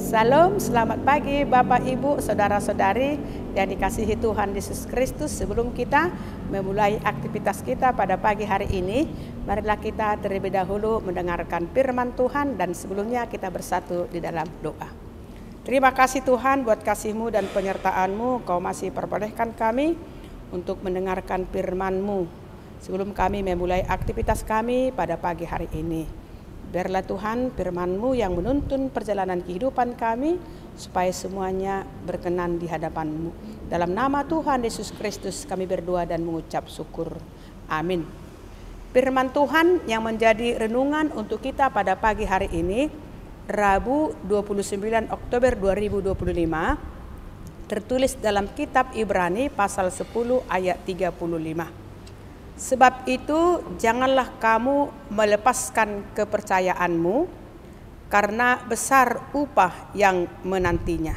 Salam, selamat pagi Bapak Ibu, Saudara-saudari yang dikasihi Tuhan Yesus Kristus. Sebelum kita memulai aktivitas kita pada pagi hari ini, marilah kita terlebih dahulu mendengarkan firman Tuhan dan sebelumnya kita bersatu di dalam doa. Terima kasih Tuhan buat kasih-Mu dan penyertaan-Mu, Kau masih perbolehkan kami untuk mendengarkan firman-Mu sebelum kami memulai aktivitas kami pada pagi hari ini. Biarlah Tuhan firman-Mu yang menuntun perjalanan kehidupan kami supaya semuanya berkenan di hadapan-Mu. Dalam nama Tuhan Yesus Kristus kami berdoa dan mengucap syukur. Amin. Firman Tuhan yang menjadi renungan untuk kita pada pagi hari ini, Rabu 29 Oktober 2025, tertulis dalam kitab Ibrani pasal 10 ayat 35. Sebab itu janganlah kamu melepaskan kepercayaanmu, karena besar upah yang menantinya.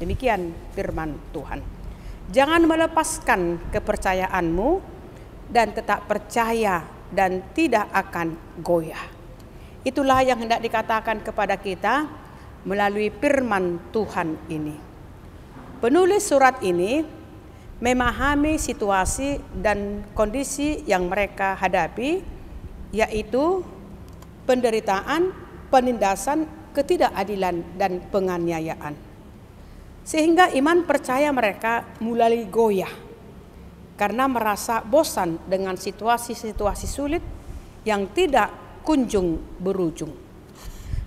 Demikian firman Tuhan. Jangan melepaskan kepercayaanmu dan tetap percaya dan tidak akan goyah. Itulah yang hendak dikatakan kepada kita melalui firman Tuhan ini. Penulis surat ini memahami situasi dan kondisi yang mereka hadapi, yaitu penderitaan, penindasan, ketidakadilan, dan penganiayaan. Sehingga iman percaya mereka mulai goyah karena merasa bosan dengan situasi-situasi sulit yang tidak kunjung berujung.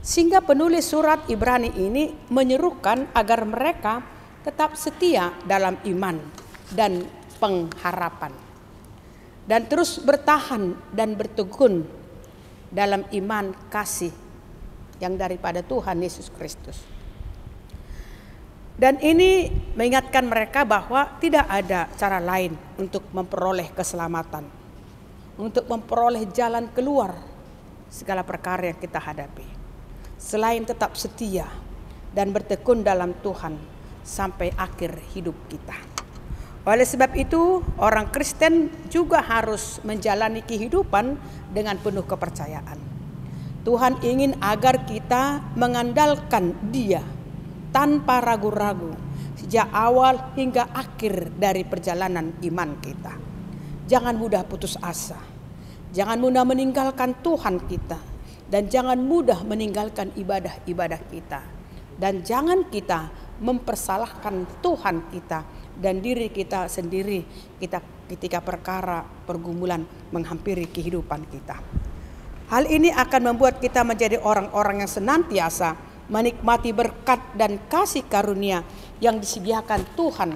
Sehingga penulis surat Ibrani ini menyerukan agar mereka tetap setia dalam iman dan pengharapan, dan terus bertahan dan bertekun dalam iman kasih yang daripada Tuhan Yesus Kristus. Dan ini mengingatkan mereka bahwa tidak ada cara lain untuk memperoleh keselamatan, untuk memperoleh jalan keluar segala perkara yang kita hadapi, selain tetap setia dan bertekun dalam Tuhan sampai akhir hidup kita. Oleh sebab itu, orang Kristen juga harus menjalani kehidupan dengan penuh kepercayaan. Tuhan ingin agar kita mengandalkan Dia tanpa ragu-ragu sejak awal hingga akhir dari perjalanan iman kita. Jangan mudah putus asa, jangan mudah meninggalkan Tuhan kita, dan jangan mudah meninggalkan ibadah-ibadah kita. Dan jangan kita mempersalahkan Tuhan kita dan diri kita sendiri ketika perkara pergumulan menghampiri kehidupan kita. Hal ini akan membuat kita menjadi orang-orang yang senantiasa menikmati berkat dan kasih karunia yang disediakan Tuhan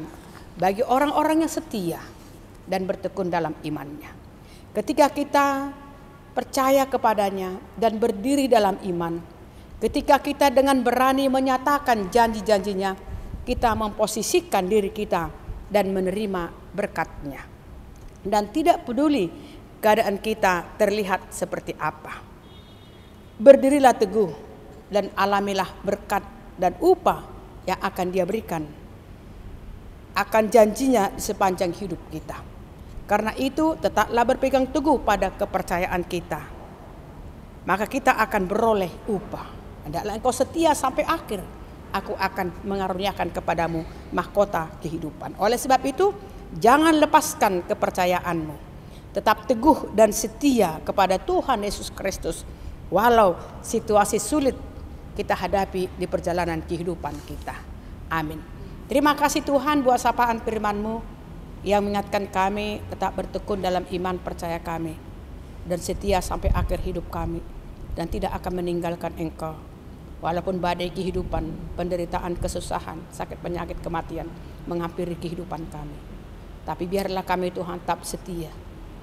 bagi orang-orang yang setia dan bertekun dalam imannya. Ketika kita percaya kepadanya dan berdiri dalam iman, ketika kita dengan berani menyatakan janji-janjinya, kita memposisikan diri kita dan menerima berkat-Nya. Dan tidak peduli keadaan kita terlihat seperti apa. Berdirilah teguh dan alamilah berkat dan upah yang akan Dia berikan akan janjinya di sepanjang hidup kita. Karena itu tetaplah berpegang teguh pada kepercayaan kita, maka kita akan beroleh upah. Hendaklah engkau setia sampai akhir, aku akan mengaruniakan kepadamu mahkota kehidupan. Oleh sebab itu, jangan lepaskan kepercayaanmu. Tetap teguh dan setia kepada Tuhan Yesus Kristus, walau situasi sulit kita hadapi di perjalanan kehidupan kita. Amin. Terima kasih Tuhan buat sapaan firman-Mu yang mengingatkan kami tetap bertekun dalam iman percaya kami dan setia sampai akhir hidup kami, dan tidak akan meninggalkan Engkau. Walaupun badai kehidupan, penderitaan, kesusahan, sakit, penyakit, kematian menghampiri kehidupan kami, tapi biarlah kami Tuhan tetap setia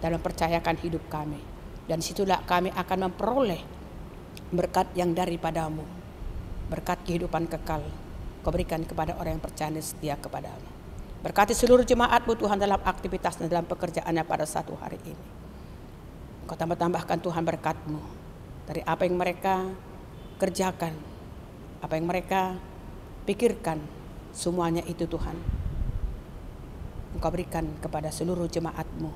dalam percayakan hidup kami, dan situlah kami akan memperoleh berkat yang daripada-Mu, berkat kehidupan kekal Kau berikan kepada orang yang percaya dan setia kepada-Mu. Berkati seluruh jemaat-Mu Tuhan dalam aktivitas dan dalam pekerjaannya pada satu hari ini. Kau tambahkan Tuhan berkat-Mu dari apa yang mereka kerjakan, apa yang mereka pikirkan, semuanya itu Tuhan Engkau berikan kepada seluruh jemaat-Mu,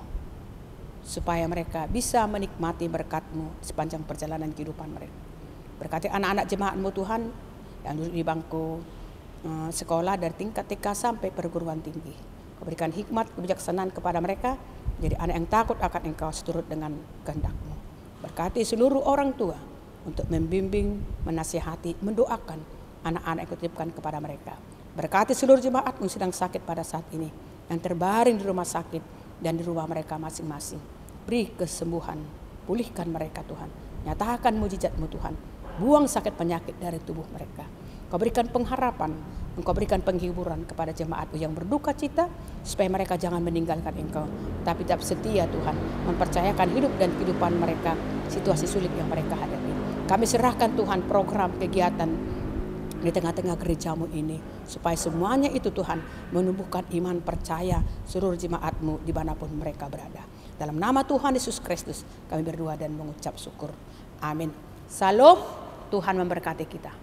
supaya mereka bisa menikmati berkat-Mu sepanjang perjalanan kehidupan mereka. Berkati anak-anak jemaat-Mu Tuhan yang duduk di bangku sekolah dari tingkat TK sampai perguruan tinggi. Kau berikan hikmat, kebijaksanaan kepada mereka, jadi anak yang takut akan Engkau seturut dengan kehendak-Mu. Berkati seluruh orang tua untuk membimbing, menasihati, mendoakan anak-anak yang kutitipkan kepada mereka. Berkati seluruh jemaat yang sedang sakit pada saat ini, yang terbaring di rumah sakit dan di rumah mereka masing-masing. Beri kesembuhan, pulihkan mereka Tuhan. Nyatakan mujizat-Mu Tuhan. Buang sakit penyakit dari tubuh mereka. Kau berikan pengharapan, Engkau berikan penghiburan kepada jemaat yang berduka cita, supaya mereka jangan meninggalkan Engkau, tapi tetap setia Tuhan, mempercayakan hidup dan kehidupan mereka, situasi sulit yang mereka hadapi. Kami serahkan Tuhan program kegiatan di tengah-tengah gereja-Mu ini, supaya semuanya itu Tuhan menumbuhkan iman percaya seluruh jemaat-Mu dimanapun mereka berada. Dalam nama Tuhan Yesus Kristus kami berdoa dan mengucap syukur. Amin. Salam, Tuhan memberkati kita.